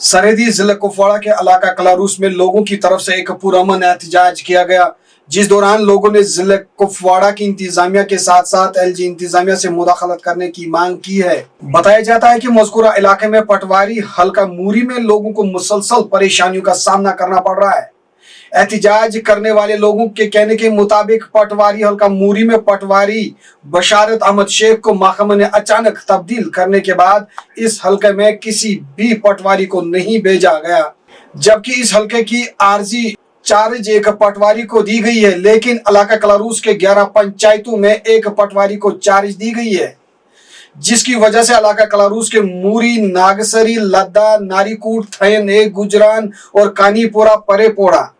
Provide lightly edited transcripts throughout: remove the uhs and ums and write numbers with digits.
सरहदी जिला कुपवाड़ा के इलाका कलारूस में लोगों की तरफ से एक पुरअमन एहतजाज किया गया, जिस दौरान लोगों ने जिला कुपवाड़ा की इंतजामिया के साथ साथ एलजी इंतजामिया से मुदाखलत करने की मांग की है। बताया जाता है कि मज़कूरा इलाके में पटवारी हल्का मूरी में लोगों को मुसलसल परेशानियों का सामना करना पड़ रहा है। एहतजाज करने वाले लोगों के कहने के मुताबिक पटवारी हल्का मूरी में पटवारी बशारत अहमद शेख को महकमा ने अचानक तब्दील करने के बाद इस हल्के में किसी भी पटवारी को नहीं भेजा गया, जबकि इस हल्के की आर्जी चार्ज एक पटवारी को दी गई है, लेकिन इलाका कलारूस के 11 पंचायतों में एक पटवारी को चार्ज दी गई है, जिसकी वजह से इलाका कलारूस के मूरी, नागसरी, लद्दा, नारीकूट, थयन एक, गुजरान और कानीपुरा, परेपोड़ा,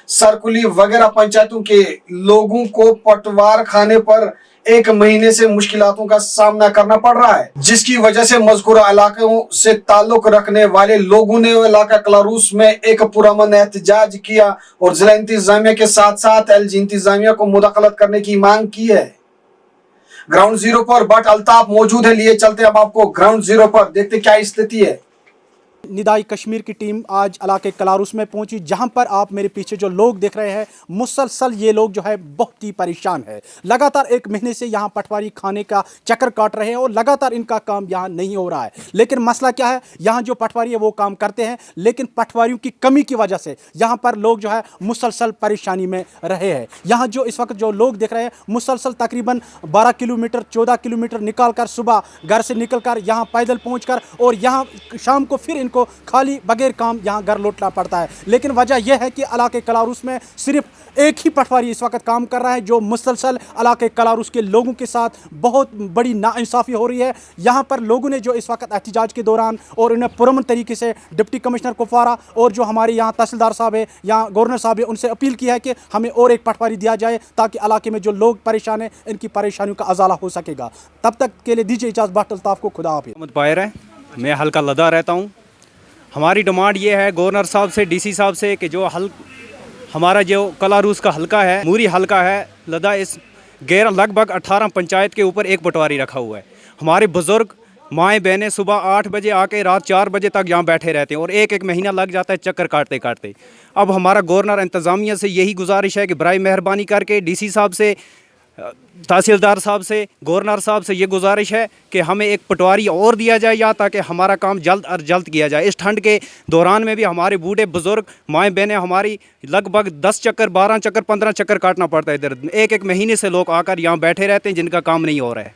सरकुली वगैरह पंचायतों के लोगों को पटवार खाने पर एक महीने से मुश्किलातों का सामना करना पड़ रहा है, जिसकी वजह से मज़कूरा इलाकों से ताल्लुक रखने वाले लोगों ने इलाका कलारूस में एक पुरअमन एहतजाज किया और जिला इंतजामिया के साथ साथ एलजी इंतजामिया को मुदाखलत करने की मांग की है। ग्राउंड जीरो पर बट अल्ताफ मौजूद है, लिए चलते अब आपको ग्राउंड जीरो पर, देखते क्या स्थिति है। निदाई कश्मीर की टीम आज इलाके कलारूस में पहुंची, जहां पर आप मेरे पीछे जो लोग देख रहे हैं, मुसलसल ये लोग जो है बहुत ही परेशान है। लगातार एक महीने से यहां पटवारी खाने का चक्कर काट रहे हैं और लगातार इनका काम यहां नहीं हो रहा है। लेकिन मसला क्या है, यहां जो पटवारी है वो काम करते हैं, लेकिन पटवारियों की कमी की वजह से यहां पर लोग जो है मुसलसल परेशानी में रहे हैं। यहाँ जो इस वक्त जो लोग देख रहे हैं, मुसलसल तकरीबन 12 किलोमीटर 14 किलोमीटर निकाल कर सुबह घर से निकल कर यहाँ पैदल पहुँच कर और यहाँ शाम को फिर को खाली बगैर काम यहाँ घर लौटना पड़ता है। लेकिन वजह यह है कि इलाके कलारूस में सिर्फ एक ही पटवारी इस वक्त काम कर रहा है, जो मुसलसल इलाके कलारूस के लोगों के साथ बहुत बड़ी नाइंसाफ़ी हो रही है। यहाँ पर लोगों ने जो इस वक्त एहतजाज के दौरान और उन्हें पुरअमन तरीके से डिप्टी कमिश्नर कुपवाड़ा और जो हमारे यहाँ तहसीलदार साहब है या गवर्नर साहब है, उनसे अपील की है कि हमें और एक पटवारी दिया जाए ताकि इलाके में जो लोग परेशान हैं इनकी परेशानियों का अजाला हो सकेगा। तब तक के लिए दीजिए इजाज़त, बट अल्ताफ को खुदा हाफिज़। मैं हल्का लदा रहता हूँ। हमारी डिमांड ये है गवर्नर साहब से, डीसी साहब से कि जो हमारा जो कलारूस का हल्का है, मूरी हल्का है, लदा, इस लगभग 18 पंचायत के ऊपर एक पटवारी रखा हुआ है। हमारे बुज़ुर्ग माएँ बहनें सुबह 8 बजे आके रात 4 बजे तक यहाँ बैठे रहते हैं और एक महीना लग जाता है चक्कर काटते काटते। अब हमारा गवर्नर इंतज़ामिया से यही गुजारिश है कि बराए मेहरबानी करके डीसी साहब से, तहसीलदार साहब से, गवर्नर साहब से ये गुजारिश है कि हमें एक पटवारी और दिया जाए या ताकि हमारा काम जल्द और जल्द किया जाए। इस ठंड के दौरान में भी हमारे बूढ़े बुज़ुर्ग माएँ बहनें हमारी लगभग 10 चक्कर 12 चक्कर 15 चक्कर काटना पड़ता है। इधर एक महीने से लोग आकर यहाँ बैठे रहते हैं जिनका काम नहीं हो रहा है।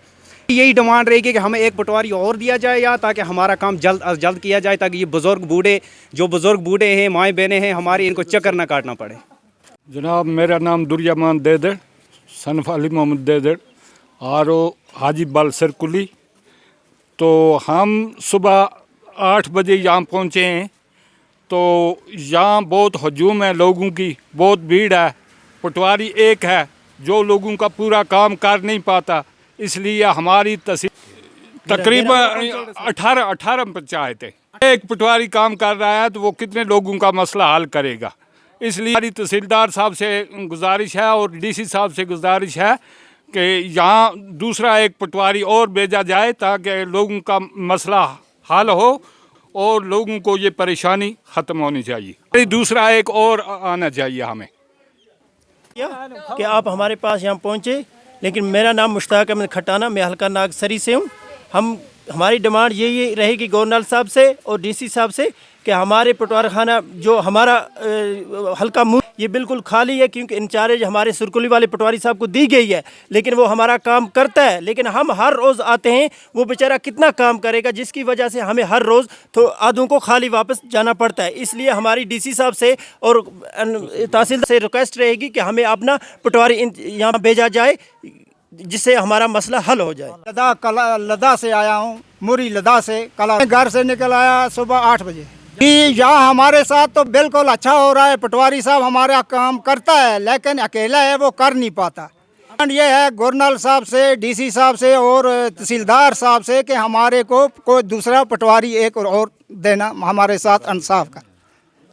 यही डिमांड रहेगी कि हमें एक पटवारी और दिया जाए या ताकि हमारा काम जल्द और जल्द किया जाए, ताकि ये बुज़ुर्ग बूढ़े हैं, माएँ बहनें हैं हमारी, इनको चक्कर ना काटना पड़े। जनाब, मेरा नाम दुर्यामान देदड़, सनफ अली मोहम्मद देदड़, आरो हाजी बाल सरकुली। तो हम सुबह 8 बजे यहाँ पहुँचे हैं। तो यहाँ बहुत हजूम है लोगों की, बहुत भीड़ है। पटवारी एक है जो लोगों का पूरा काम कर नहीं पाता, इसलिए हमारी तकरीबन 18 पंचायतें, एक पटवारी काम कर रहा है तो वो कितने लोगों का मसला हल करेगा। इसलिए हमारी तहसीलदार साहब से गुजारिश है और डीसी साहब से गुजारिश है कि यहाँ दूसरा एक पटवारी और भेजा जाए ताकि लोगों का मसला हल हो और लोगों को ये परेशानी ख़त्म होनी चाहिए। दूसरा एक और आना चाहिए हमें। कि आप हमारे पास यहाँ पहुँचे, लेकिन मेरा नाम मुश्ताक अहमद खटाना, मैं हल्का नागसरी से हूँ। हमारी डिमांड यही रहेगी गवर्नर साहब से और डीसी साहब से कि हमारे पटवार खाना जो हमारा हल्का मुँह ये बिल्कुल खाली है, क्योंकि इंचार्ज हमारे सुरकुली वाले पटवारी साहब को दी गई है, लेकिन वो हमारा काम करता है। लेकिन हम हर रोज़ आते हैं, वो बेचारा कितना काम करेगा, जिसकी वजह से हमें हर रोज़ तो आधों को खाली वापस जाना पड़ता है। इसलिए हमारी डीसी साहब से और तहसीलदार से रिक्वेस्ट रहेगी कि हमें अपना पटवारी यहाँ भेजा जाए जिससे हमारा मसला हल हो जाए। लदा से आया हूँ, मुरी लदा से। कल घर से निकल आया सुबह 8 बजे। यहाँ हमारे साथ तो बिल्कुल अच्छा हो रहा है, पटवारी साहब हमारा काम करता है, लेकिन अकेला है, वो कर नहीं पाता। ये है गवर्नर साहब से, डीसी साहब से और तहसीलदार साहब से कि हमारे को कोई दूसरा पटवारी एक और देना, हमारे साथ इंसाफ का।